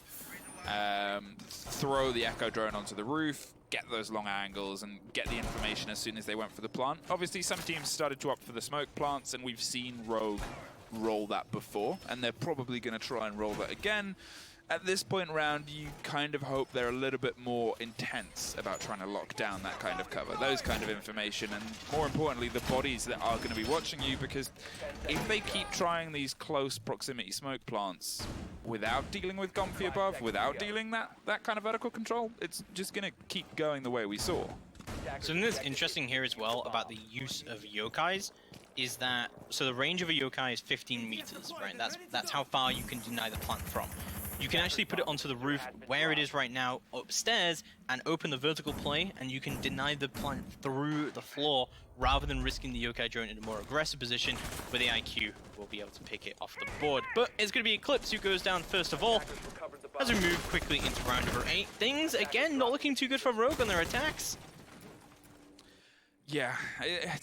B: throw the Echo drone onto the roof, get those long angles, and get the information as soon as they went for the plant. Obviously, some teams started to opt for the smoke plants, and we've seen Rogue roll that before, and they're probably going to try and roll that again. At this point round, you kind of hope they're a little bit more intense about trying to lock down that kind of cover, those kind of information, and more importantly, the bodies that are going to be watching you, because if they keep trying these close proximity smoke plants without dealing with Gomfy above, without dealing that kind of vertical control, it's just going to keep going the way we saw.
A: Something that's interesting here as well about the use of yokais is that, so the range of a yokai is 15 meters, right? That's how far you can deny the plant from. You can actually put it onto the roof where it is right now upstairs and open the vertical play, and you can deny the plant through the floor rather than risking the yokai drone in a more aggressive position where the IQ will be able to pick it off the board. But it's going to be Eclipse who goes down first of all as we move quickly into round number 8. Things, again, not looking too good for Rogue on their attacks.
B: Yeah,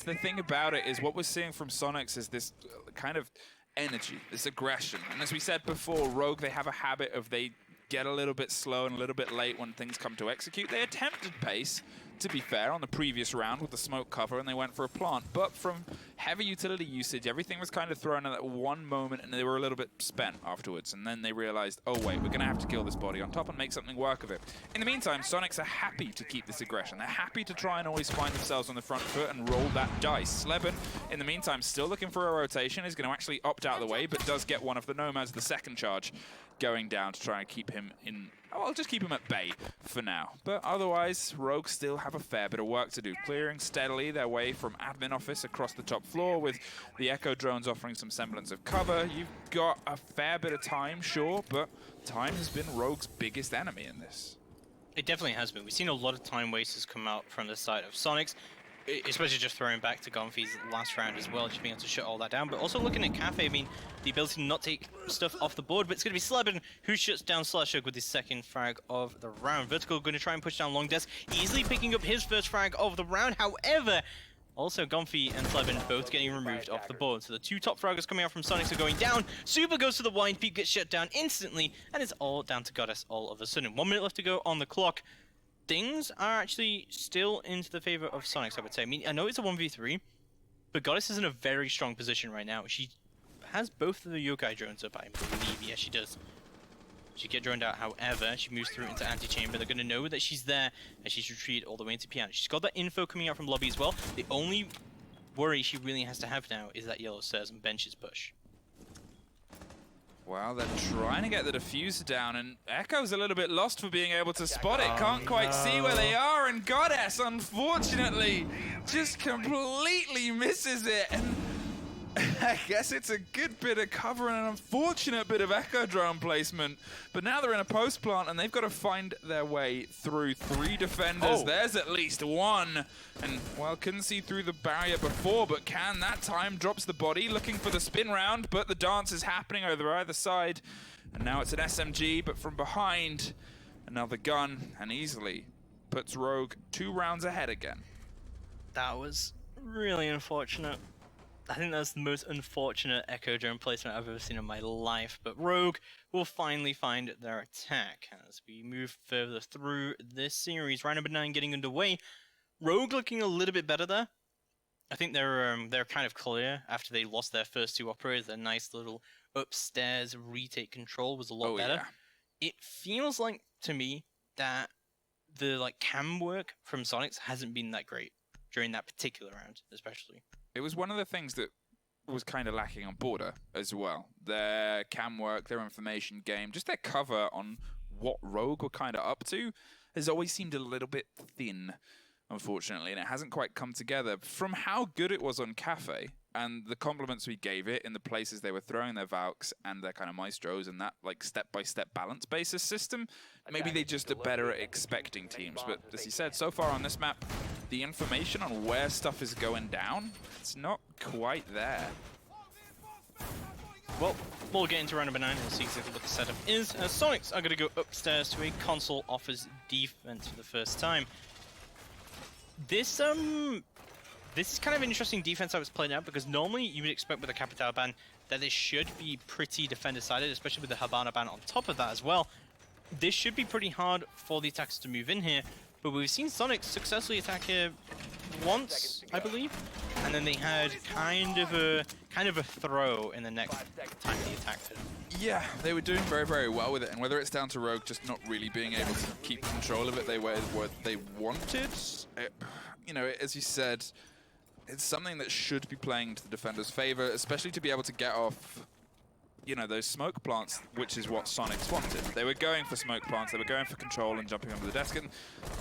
B: the thing about it is what we're seeing from Soniqs is this kind of energy, this aggression. And as we said before, Rogue, they have a habit of they get a little bit slow and a little bit late when things come to execute. They attempted pace. to be fair, on the previous round with the smoke cover, and they went for a plant. But from heavy utility usage, everything was kind of thrown at that one moment, and they were a little bit spent afterwards. And then they realized, oh wait, we're going to have to kill this body on top and make something work of it. In the meantime, Soniqs are happy to keep this aggression. They're happy to try and always find themselves on the front foot and roll that dice. Sleben, in the meantime, still looking for a rotation, is going to actually opt out of the way, but does get one of the Nomads, the second charge, going down to try and keep him in. Oh, I'll just keep him at bay for now. But otherwise, Rogue still have a fair bit of work to do, clearing steadily their way from admin office across the top floor with the Echo drones offering some semblance of cover. You've got a fair bit of time, sure, but time has been Rogue's biggest enemy in this.
A: It definitely has been. We've seen a lot of time wasters come out from the side of Soniqs, especially just throwing back to Gonfi's last round as well, just being able to shut all that down. But also looking at Cafe, I mean, the ability to not take stuff off the board, but it's going to be Sleben who shuts down Slashug with his second frag of the round. Vertical going to try and push down Long Desk, easily picking up his first frag of the round. However, also Gonfi and Sleben both getting removed off the board. So the two top fraggers coming out from Soniqs are going down. Super goes to the wide peak, gets shut down instantly, and it's all down to Goddess all of a sudden. 1 minute left to go on the clock. Things are actually still into the favor of Soniqs, I would say. I mean, I know it's a 1v3, but Goddess is in a very strong position right now. She has both of the yokai drones up, I believe. Yes, she does. She get droned out, however, she moves through into Anti-Chamber. They're going to know that she's there, and she's retreated all the way into Piano. She's got that info coming out from lobby as well. The only worry she really has to have now is that yellow stairs and benches push.
B: Well, they're trying to get the diffuser down, and Echo's a little bit lost for being able to spot it. Can't quite see where they are, and Goddess, unfortunately, just completely misses it. And I guess it's a good bit of cover and an unfortunate bit of Echo drone placement. But now they're in a post plant, and they've got to find their way through 3 defenders. There's at least one. And, well, couldn't see through the barrier before, but can that time drops the body, looking for the spin round, but the dance is happening over either side. And now it's an SMG, but from behind, another gun, and easily puts Rogue 2 rounds ahead again.
A: That was really unfortunate. I think that's the most unfortunate Echo drone placement I've ever seen in my life, but Rogue will finally find their attack as we move further through this series. Round number 9 getting underway. Rogue looking a little bit better there. I think they're kind of clear after they lost their first 2 operators. Their nice little upstairs retake control was a lot better. Yeah. It feels like to me that the cam work from Soniqs hasn't been that great during that particular round, especially.
B: It was one of the things that was kind of lacking on Border as well. Their cam work, their information game, just their cover on what Rogue were kind of up to has always seemed a little bit thin, unfortunately, and it hasn't quite come together. From how good it was on Cafe and the compliments we gave it in the places they were throwing their Valks and their kind of Maestros and that step-by-step balance basis system, maybe they just are better at expecting teams. But as you said, so far on this map, the information on where stuff is going down, it's not quite there.
A: Well, we'll get into round number 9 and we'll see exactly what the setup is. Soniqs are going to go upstairs to a console offers defense for the first time. This is kind of an interesting defense I was playing out because normally you would expect with a Capital ban that this should be pretty defender-sided, especially with the Habana ban on top of that as well. This should be pretty hard for the attackers to move in here, but we've seen Soniqs successfully attack here once, I believe, and then they had kind of a throw in the next time they attacked it.
B: Yeah, they were doing very, very well with it, and whether it's down to Rogue just not really being able to keep control of it what they wanted, you know, as you said, it's something that should be playing to the defender's favor, especially to be able to get off, you know, those smoke plants, which is what Soniqs wanted. They were going for smoke plants, they were going for control and jumping under the desk, and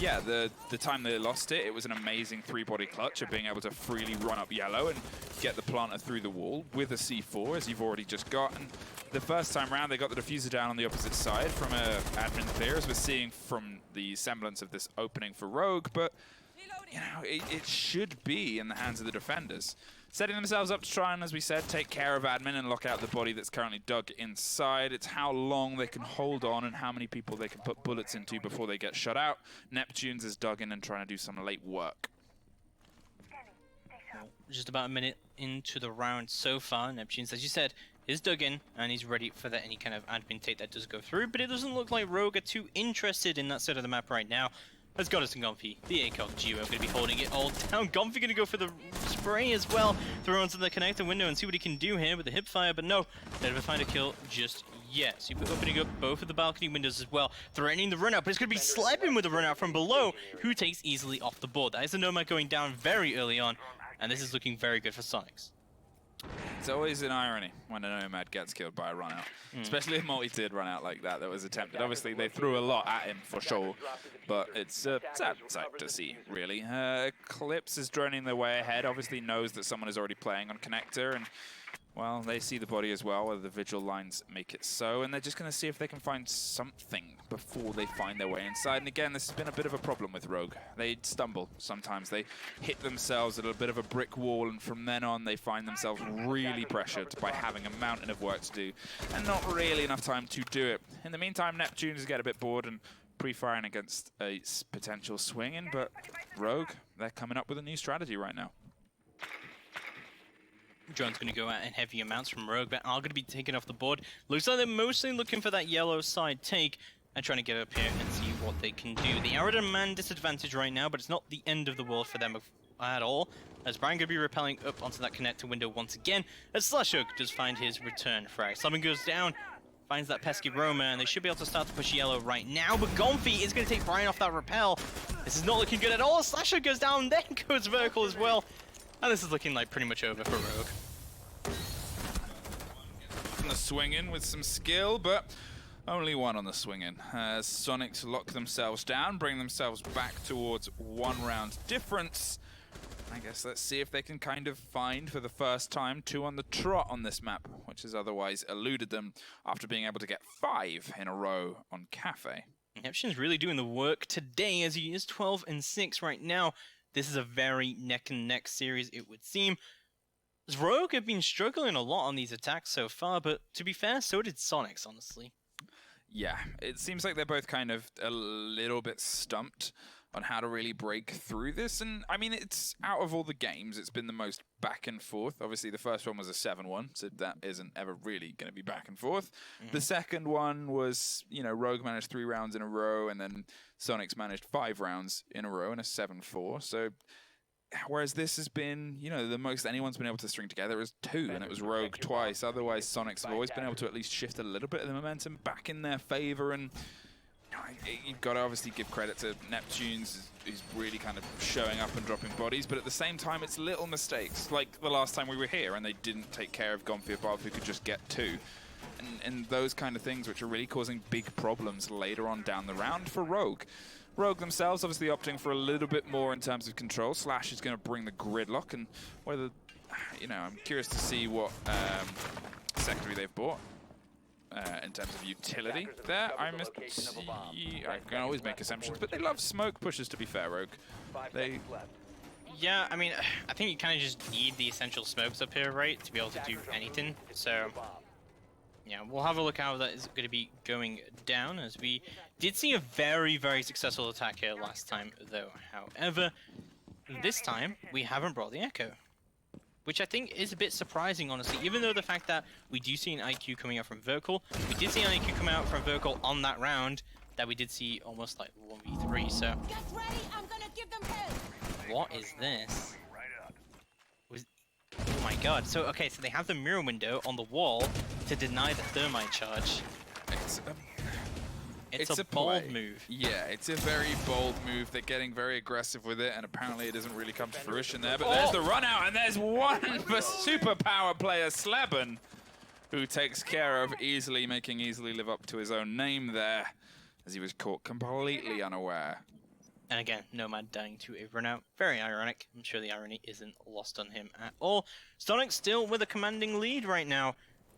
B: yeah, the time they lost it, it was an amazing 3-body clutch of being able to freely run up yellow and get the planter through the wall with a C4, as you've already just got. And the first time round, they got the diffuser down on the opposite side from a admin clear, as we're seeing from the semblance of this opening for Rogue, but you know, it should be in the hands of the defenders. Setting themselves up to try and, as we said, take care of admin and lock out the body that's currently dug inside. It's how long they can hold on and how many people they can put bullets into before they get shut out. Neptunes is dug in and trying to do some late work.
A: Well, just about a minute into the round so far. Neptunes, as you said, is dug in and he's ready for any kind of admin take that does go through, but it doesn't look like Rogue are too interested in that side of the map right now. has got us in Gomfi. The ACOG duo going to be holding it all down. Gomfi going to go for the spray as well. Throw onto the connector window and see what he can do here with the hip fire, but no, they never find a kill just yet. So you're opening up both of the balcony windows as well, threatening the run out, but it's going to be Slebin with the run out from below, who takes easily off the board. That is a Nomad going down very early on, and this is looking very good for Soniqs.
B: It's always an irony when a Nomad gets killed by a run-out. Especially if Multi did run out like that was attempted. Obviously, they threw a lot at him for sure, but it's a sad sight to see, really. Eclipse is droning their way ahead, obviously knows that someone is already playing on Connector, and well, they see the body as well, whether the vigil lines make it so, and they're just going to see if they can find something before they find their way inside. And again, this has been a bit of a problem with Rogue. They stumble sometimes. They hit themselves at a bit of a brick wall, and from then on, they find themselves really pressured by having a mountain of work to do, and not really enough time to do it. In the meantime, Neptunes get a bit bored and pre-firing against a potential swing-in, but Rogue, they're coming up with a new strategy right now.
A: Drone's going to go out in heavy amounts from Rogue, but are going to be taken off the board. Looks like they're mostly looking for that yellow side take and trying to get up here and see what they can do. The arrow man disadvantage right now, but it's not the end of the world for them at all. As Brian going to be repelling up onto that connector window once again, as Slashhook does find his return frag. Something goes down, finds that pesky Roma, and they should be able to start to push yellow right now, but Gomfi is going to take Brian off that repel. This is not looking good at all. Slashhook goes down, then goes vertical as well. And this is looking like pretty much over for Rogue.
B: On the swing-in with some skill, but only one on the swing-in. As Soniqs lock themselves down, bring themselves back towards 1 round difference. I guess let's see if they can kind of find, for the first time, 2 on the trot on this map, which has otherwise eluded them after being able to get 5 in a row on Cafe.
A: Neptune's really doing the work today, as he is 12-6 right now. This is a very neck-and-neck series, it would seem. Rogue have been struggling a lot on these attacks so far, but to be fair, so did Soniqs, honestly.
B: Yeah, it seems like they're both kind of a little bit stumped on how to really break through this. And I mean, it's out of all the games, it's been the most back and forth. Obviously, the first one was a 7-1, so that isn't ever really going to be back and forth. The second one was, you know, Rogue managed 3 rounds in a row, and then Soniqs managed 5 rounds in a row in a 7-4. So, whereas this has been, you know, the most anyone's been able to string together is 2, and it was Rogue twice. Otherwise, Soniqs have always been able to at least shift a little bit of the momentum back in their favor. And you've got to obviously give credit to Neptunes, who's really kind of showing up and dropping bodies, but at the same time, it's little mistakes, like the last time we were here, and they didn't take care of Gomfi above, who could just get 2. And those kind of things which are really causing big problems later on down the round for Rogue. Rogue themselves obviously opting for a little bit more in terms of control. Slash is going to bring the gridlock, and whether, you know, I'm curious to see what secondary they've bought in terms of utility there. I can always make assumptions, but they love smoke pushes, to be fair, Rogue.
A: Yeah, I mean, I think you kind of just need the essential smokes up here, right, to be able to do anything. So, yeah, we'll have a look how that is going to be going down, as we did see a very, very successful attack here last time, though. However, this time, we haven't brought the Echo, which I think is a bit surprising, honestly, even though the fact that we do see an IQ coming out from Vertical. We did see an IQ come out from Vertical on that round, that we did see almost like 1v3, so...
D: Get ready, I'm gonna give them hell.
A: What is this? Oh my god. So, okay, so they have the mirror window on the wall to deny the thermite charge. It's a bold move.
B: Yeah, it's a very bold move. They're getting very aggressive with it, and apparently it doesn't really come to fruition there. But there's the run out, and there's one for superpower player Slebin, who takes care of making Easily live up to his own name there, as he was caught completely unaware.
A: And again, Nomad dying to a run out. Very ironic. I'm sure the irony isn't lost on him at all. Soniqs still with a commanding lead right now,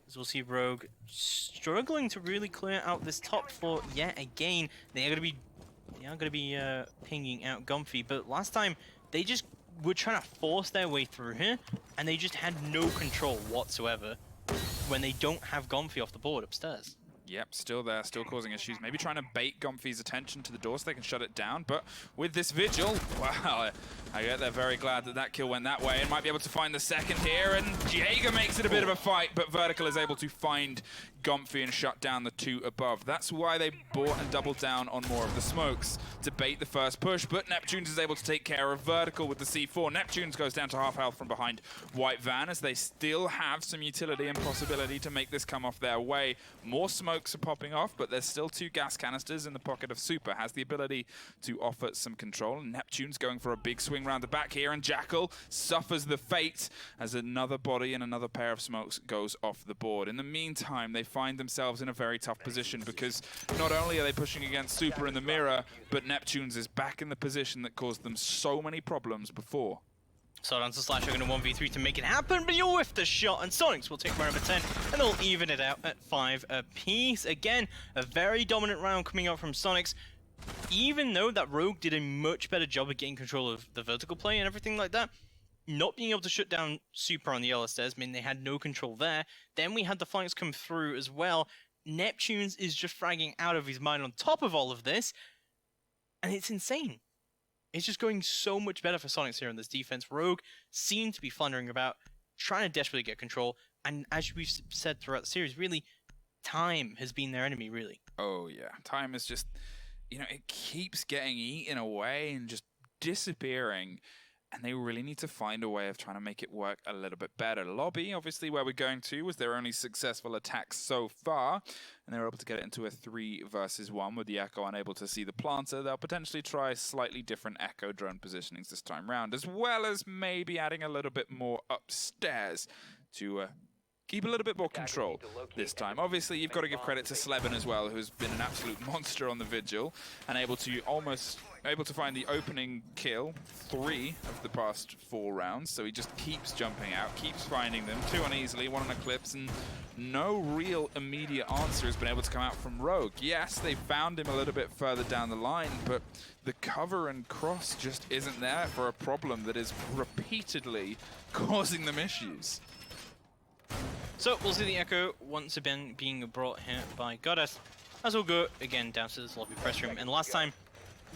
A: as we'll see Rogue struggling to really clear out this top floor yet again. They are going to be pinging out Gomfi, but last time they just were trying to force their way through here, and they just had no control whatsoever when they don't have Gomfi off the board upstairs.
B: Yep, still there, still causing issues. Maybe trying to bait Gomfi's attention to the door so they can shut it down. But with this Vigil, wow, I bet they're very glad that that kill went that way and might be able to find the second here. And Jaeger makes it a bit of a fight, but Vertical is able to find Gomfy and shut down the 2 above. That's why they bought and doubled down on more of the smokes to bait the first push, but Neptunes is able to take care of Vertical with the C4. Neptunes goes down to half health from behind White Van as they still have some utility and possibility to make this come off their way. More smokes are popping off, but there's still 2 gas canisters in the pocket of Super. Has the ability to offer some control. Neptune's going for a big swing round the back here, and Jackal suffers the fate as another body and another pair of smokes goes off the board. In the meantime, they find themselves in a very tough position because not only are they pushing against Super in the mirror, but Neptunes is back in the position that caused them so many problems before.
A: Soniqs and Slash are going to 1v3 to make it happen, but you'll whiff the shot, and Soniqs will take round number 10, and they'll even it out at 5 apiece. Again, a very dominant round coming out from Soniqs, even though that Rogue did a much better job of getting control of the vertical play and everything like that. Not being able to shut down Super on the yellow stairs mean they had no control there. Then we had the flanks come through as well. Neptunes is just fragging out of his mind on top of all of this, and it's insane. It's just going so much better for Soniqs here in this defense. Rogue seemed to be floundering about, trying to desperately get control, and as we've said throughout the series, really, time has been their enemy, really.
B: Oh yeah, time is just, you know, it keeps getting eaten away and just disappearing. And they really need to find a way of trying to make it work a little bit better. Lobby, obviously, where we're going to, was their only successful attack so far. And they were able to get it into a 3 versus 1 with the Echo unable to see the planter. They'll potentially try slightly different Echo drone positionings this time round, as well as maybe adding a little bit more upstairs to keep a little bit more control this time. Obviously, you've got to give credit to Sleben as well, who's been an absolute monster on the Vigil, and able to find the opening kill 3 of the past 4 rounds. So he just keeps jumping out, keeps finding them. 2 uneasily, 1 on Eclipse, and no real immediate answer has been able to come out from Rogue. Yes, they found him a little bit further down the line, but the cover and cross just isn't there for a problem that is repeatedly causing them issues.
A: So we'll see the Echo once again being brought here by Goddess, as we'll go again down to this lobby press room. And last time,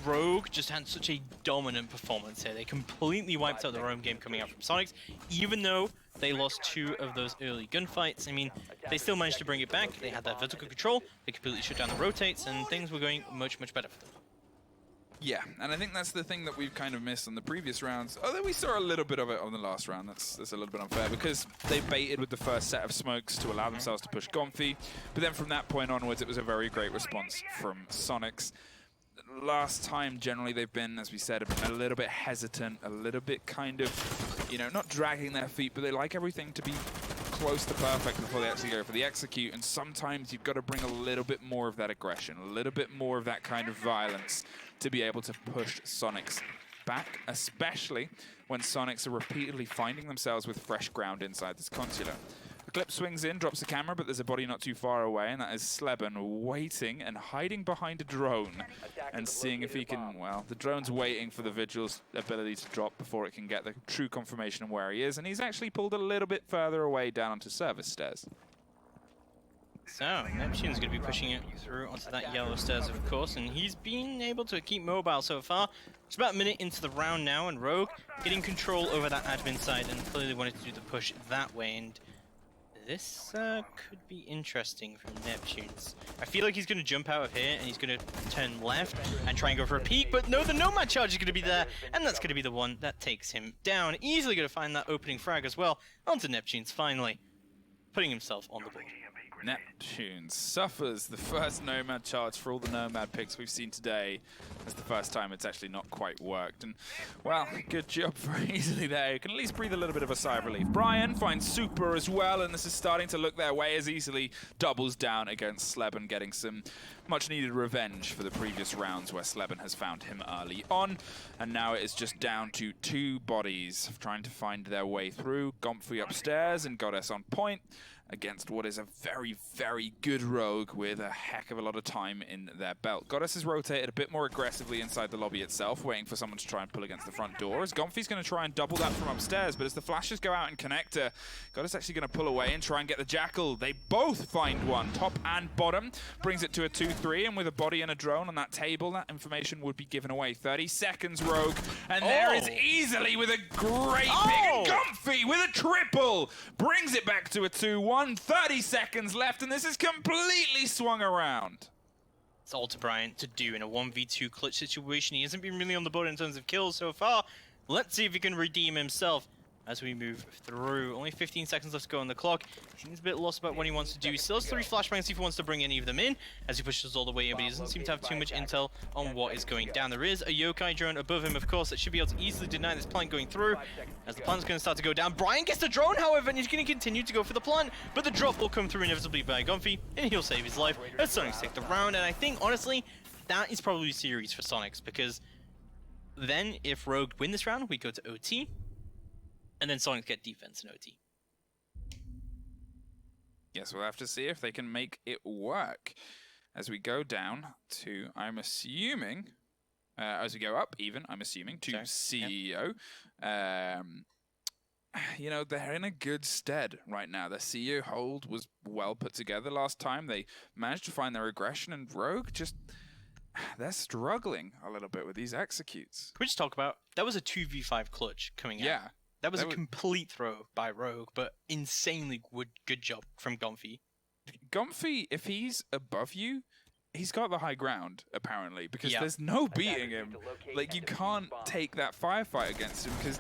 A: Rogue just had such a dominant performance here. They completely wiped out their own game coming out from Soniqs, even though they lost 2 of those early gunfights. I mean, they still managed to bring it back. They had that vertical control, they completely shut down the rotates, and things were going much, much better for them.
B: Yeah, and I think that's the thing that we've kind of missed on the previous rounds, although we saw a little bit of it on the last round. That's a little bit unfair because they baited with the first set of smokes to allow themselves to push Gomfy, but then from that point onwards it was a very great response from Soniqs. Last time, generally, they've been, as we said, a little bit hesitant, a little bit kind of, you know, not dragging their feet, but they like everything to be close to perfect before they actually go for the execute, and sometimes you've got to bring a little bit more of that aggression, a little bit more of that kind of violence to be able to push Soniqs back, especially when Soniqs are repeatedly finding themselves with fresh ground inside this consular. Eclipse swings in, drops the camera, but there's a body not too far away, and that is Sleben waiting and hiding behind a drone and seeing if he can, well, the drone's waiting for the Vigil's ability to drop before it can get the true confirmation of where he is, and he's actually pulled a little bit further away down onto service stairs.
A: So, Neptune's going to be pushing it through onto that yellow stairs, of course, and he's been able to keep mobile so far. It's about a minute into the round now, and Rogue getting control over that admin side and clearly wanted to do the push that way, and this could be interesting from Neptunes. I feel like he's going to jump out of here and he's going to turn left and try and go for a peek, but no, the Nomad charge is going to be there, and that's going to be the one that takes him down. Easily going to find that opening frag as well. Onto Neptunes finally, putting himself on the board.
B: Neptune suffers the first Nomad charge for all the Nomad picks we've seen today. That's the first time it's actually not quite worked. And, well, good job for Easily there. You can at least breathe a little bit of a sigh of relief. Brian finds Super as well, and this is starting to look their way as Easily doubles down against Sleben, getting some much-needed revenge for the previous rounds where Sleben has found him early on. And now it is just down to 2 bodies trying to find their way through. Gomfy upstairs and Goddess on point against what is a very, very good Rogue with a heck of a lot of time in their belt. Goddess has rotated a bit more aggressively inside the lobby itself, waiting for someone to try and pull against the front door. As Gomfy's going to try and double that from upstairs, but as the flashes go out and connect her, Goddess actually going to pull away and try and get the Jackal. They both find one, top and bottom, brings it to a 2-3, and with a body and a drone on that table, that information would be given away. 30 seconds, Rogue, and there is Easily with a great pick, and Gomfy with a triple, brings it back to a 2-1. 30 seconds left, and this is completely swung around.
A: It's all to Brian to do in a 1v2 clutch situation. He hasn't been really on the board in terms of kills so far. Let's see if he can redeem himself as we move through. Only 15 seconds left to go on the clock. He seems a bit lost about what he wants to do. He still has 3 flashbangs if he wants to bring any of them in as he pushes all the way in, but he doesn't seem to have too much intel on what is going down. There is a yokai drone above him, of course, that should be able to easily deny this plant going through. As the plant's going to start to go down, Brian gets the drone, however, and he's going to continue to go for the plant, but the drop will come through inevitably by Gonfi, and he'll save his life as Soniqs take the round. And I think, honestly, that is probably series for Soniqs, because then if Rogue win this round, we go to OT, and then Soniqs get defense in OT.
B: Yes, we'll have to see if they can make it work. As we go down to, I'm assuming, as we go up even, I'm assuming, to CEO. Yep. You know, they're in a good stead right now. Their CEO hold was well put together last time. They managed to find their aggression, and Rogue just, they're struggling a little bit with these executes.
A: Can we just talk about, that was a 2v5 clutch coming out.
B: Yeah.
A: That was a complete throw by Rogue, but insanely good job from Gonfi.
B: Gonfi, if he's above you, he's got the high ground, apparently, because there's no beating him. Like, you can't take that firefight against him, because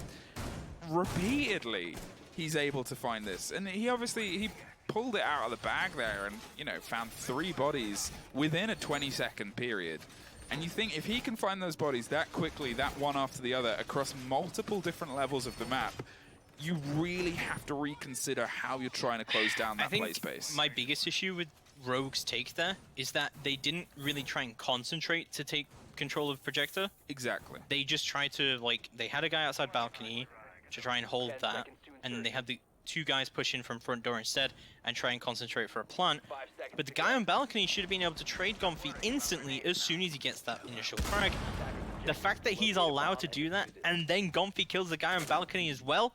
B: repeatedly he's able to find this. And he pulled it out of the bag there and, you know, found 3 bodies within a 20-second period. And you think if he can find those bodies that quickly, that one after the other, across multiple different levels of the map, you really have to reconsider how you're trying to close down that play space.
A: My biggest issue with Rogue's take there is that they didn't really try and concentrate to take control of Projector.
B: Exactly.
A: They just tried to, like, they had a guy outside balcony to try and hold that, and they had the 2 guys push in from front door instead and try and concentrate for a plant. But the guy on balcony should have been able to trade Gonfi instantly as soon as he gets that initial frag. The fact that he's allowed to do that and then Gonfi kills the guy on balcony as well,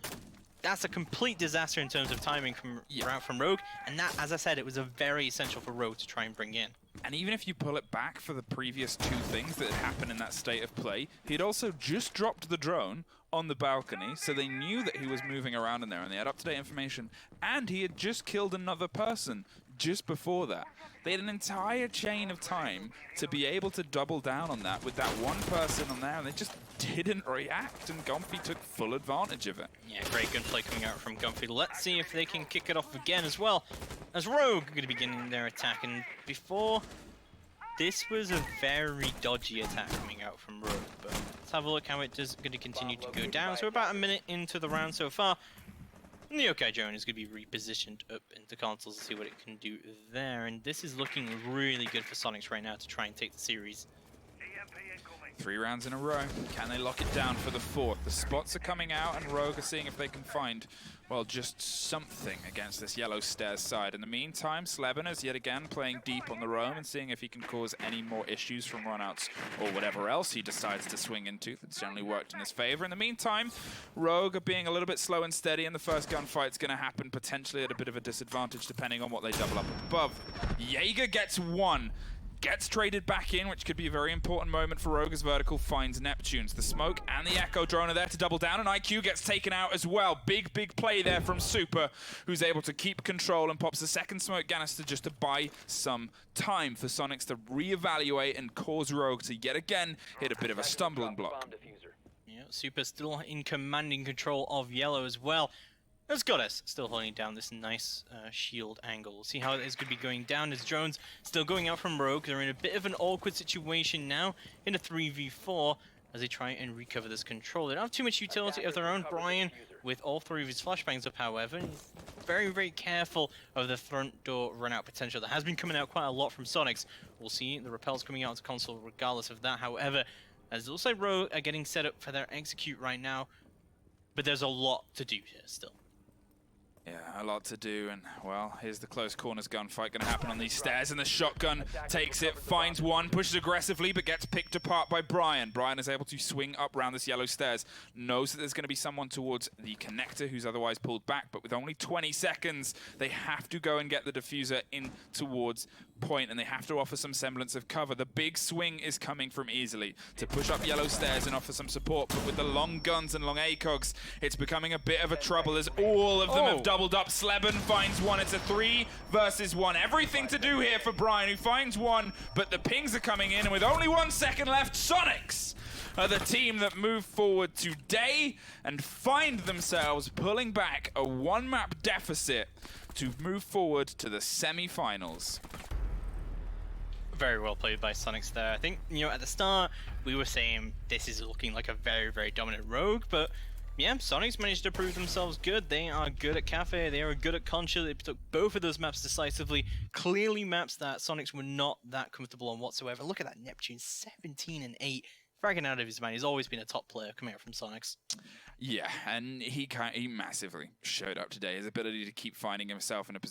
A: that's a complete disaster in terms of timing from Rogue. And that, as I said, it was a very essential for Rogue to try and bring in.
B: And even if you pull it back for the previous 2 things that had happened in that state of play, he'd also just dropped the drone on the balcony, so they knew that he was moving around in there and they had up-to-date information, and he had just killed another person just before that. They had an entire chain of time to be able to double down on that with that one person on there, and they just didn't react, and Gonfi took full advantage of it. Yeah,
A: great gunplay coming out from Gonfi. Let's see if they can kick it off again as well, as Rogue are going to be beginning their attack. And before, this was a very dodgy attack coming out from Rogue, but let's have a look how it is going to continue to go down. So we're about a minute into the round so far. And the OK drone is going to be repositioned up into consoles to see what it can do there. And this is looking really good for Soniqs right now to try and take the series.
B: 3 rounds in a row. Can they lock it down for the 4th? The spots are coming out, and Rogue are seeing if they can find, well, just something against this yellow stairs side. In the meantime, Sleben is yet again playing deep on the roam and seeing if he can cause any more issues from runouts or whatever else he decides to swing into. That's generally worked in his favor. In the meantime, Rogue are being a little bit slow and steady, and the first gunfight's going to happen potentially at a bit of a disadvantage depending on what they double up above. Jaeger gets 1. Gets traded back in, which could be a very important moment for Rogue as Vertical finds Neptunes. The smoke and the Echo drone are there to double down, and IQ gets taken out as well. Big play there from Super, who's able to keep control and pops the second smoke canister just to buy some time for Soniqs to reevaluate and cause Rogue to yet again hit a bit of a stumbling block.
A: Yeah, Super still in commanding control of yellow as well. As Goddess still holding down this nice shield angle. We'll see how it is going to be going down as drones still going out from Rogue. They're in a bit of an awkward situation now in a 3v4 as they try and recover this control. They don't have too much utility of their own. Brian, with all 3 of his flashbangs up, however, he's very careful of the front door run out potential. That has been coming out quite a lot from Soniqs. We'll see the repels coming out to console regardless of that. However, as also Rogue are getting set up for their execute right now, but there's a lot to do here still.
B: Yeah, a lot to do, and, well, here's the close corners gunfight going to happen on these stairs, and the shotgun takes it, finds one, pushes aggressively, but gets picked apart by Brian. Brian is able to swing up around this yellow stairs, knows that there's going to be someone towards the connector who's otherwise pulled back, but with only 20 seconds, they have to go and get the diffuser in towards point, and they have to offer some semblance of cover. The big swing is coming from Easily to push up yellow stairs and offer some support, but with the long guns and long ACOGs, it's becoming a bit of a trouble as all of them have doubled up. Sleben finds one. It's a 3 versus 1. Everything to do here for Brian, who finds one, but the pings are coming in, and with only 1 second left, Soniqs are the team that move forward today and find themselves pulling back a 1-map deficit to move forward to the semi-finals.
A: Very well played by Soniqs there. I think, you know, at the start, we were saying this is looking like a very, very dominant rogue, but yeah, Soniqs managed to prove themselves good. They are good at Cafe, they are good at Concha. They took both of those maps decisively. Clearly maps that Soniqs were not that comfortable on whatsoever. Look at that Neptune, 17 and 8. Fragging out of his mind. He's always been a top player coming out from Soniqs.
B: Yeah, and he massively showed up today. His ability to keep finding himself in a position